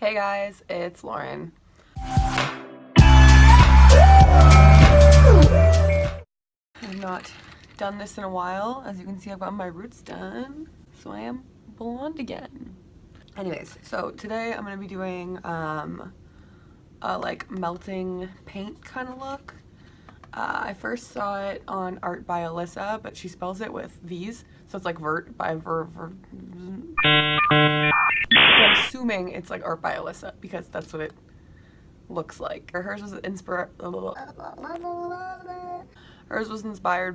Hey guys, it's Lauren. I've not done this in a while. As you can see, I've got my roots done, so I am blonde again. Anyways, so today I'm gonna be doing a like melting paint kind of look. I first saw it on Art by Alyssa, but she spells it with V's, so it's like Vert by Ver. I'm assuming it's like Art by Alyssa because that's what it looks like. Hers was inspired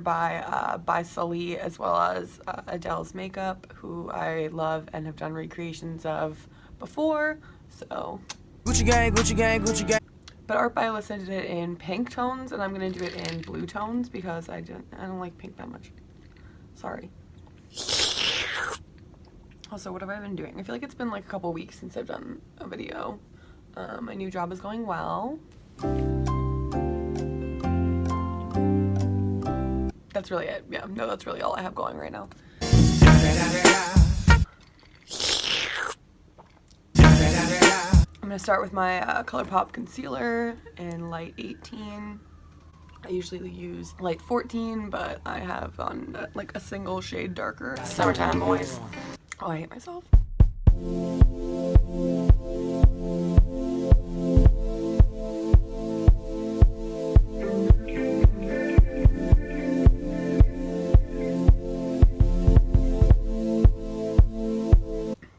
by Sully, as well as Adele's makeup, who I love and have done recreations of before. So Gucci gang, Gucci gang, Gucci gang. But Art by Alyssa did it in pink tones, and I'm gonna do it in blue tones because I don't like pink that much. Sorry. Also, what have I been doing? I feel like it's been like a couple weeks since I've done a video. My new job is going well. That's really it. Yeah, no, that's really all I have going right now. I'm gonna start with my Colourpop concealer in light 18. I usually use light 14, but I have on like a single shade darker. Summertime, boys. Oh, I hate myself.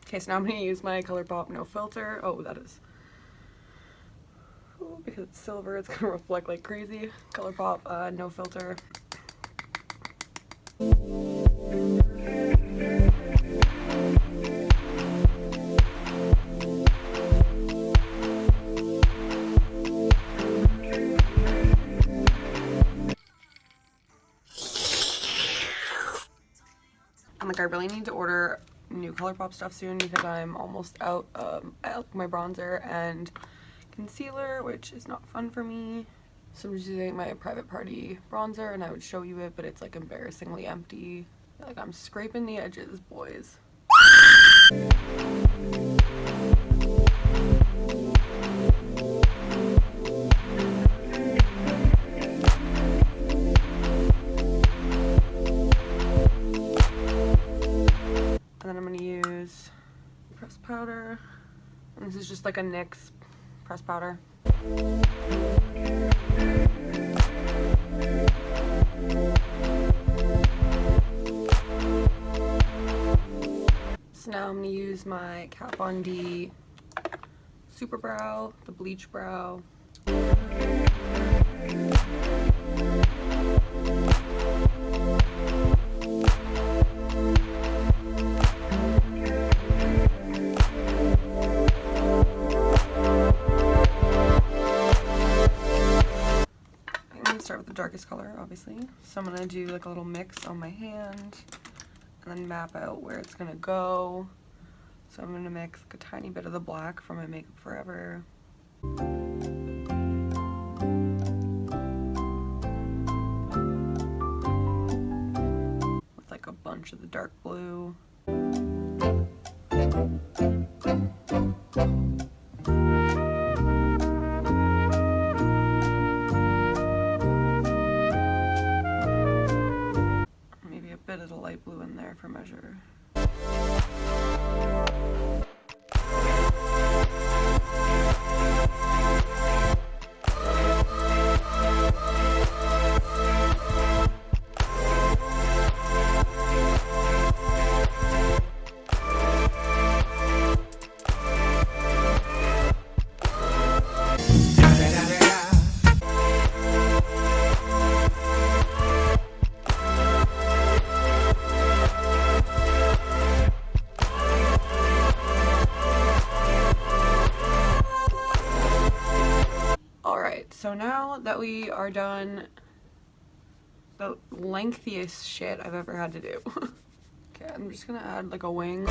Okay, so now I'm going to use my Colourpop No Filter. Oh, that is... Ooh, because it's silver, it's going to reflect like crazy. Colourpop No Filter. I'm like, I really need to order new Colourpop stuff soon because I'm almost out of my bronzer and concealer, which is not fun for me. So I'm just using my private party bronzer, and I would show you it, but it's like embarrassingly empty. Like, I'm scraping the edges, boys. And then I'm going to use pressed powder. And this is just like a NYX pressed powder. So now I'm going to use my Kat Von D Superbrow, the bleach brow. Start with the darkest color, obviously. So I'm gonna do like a little mix on my hand and then map out where it's gonna go. So I'm gonna mix like a tiny bit of the black from my Makeup Forever. With like a bunch of the dark blue. Bit of the light blue in there for measure. So now that we are done the lengthiest shit I've ever had to do. Okay, I'm just gonna add like a wing.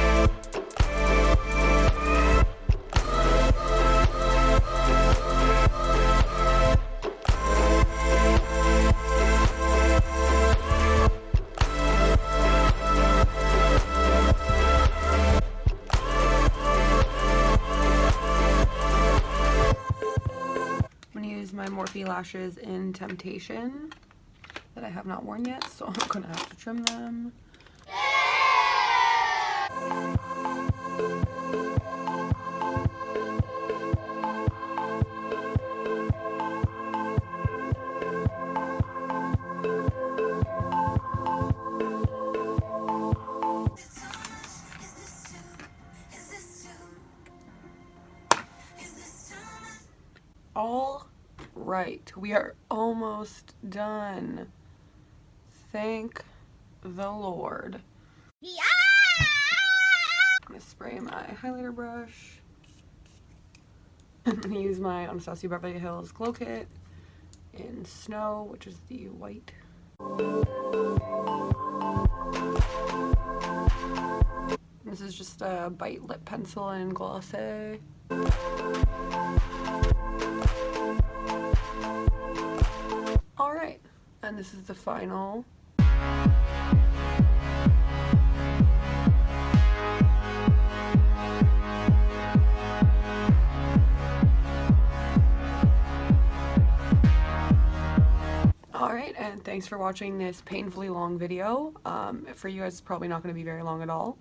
my Morphe lashes in Temptation that I have not worn yet, so I'm gonna have to trim them. All right, we are almost done. Thank the Lord. Yeah! I'm gonna spray my highlighter brush. I'm gonna use my Anastasia Beverly Hills Glow Kit in Snow, which is the white. This is just a Bite lip pencil in Glace. Alright, and this is the final. Alright, and thanks for watching this painfully long video. For you guys, it's probably not going to be very long at all,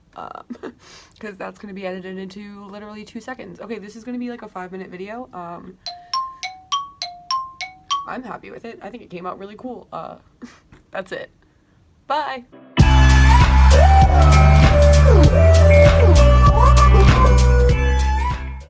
because that's going to be edited into literally 2 seconds. Okay, this is going to be like a 5-minute video. I'm happy with it. I think it came out really cool. That's it. Bye!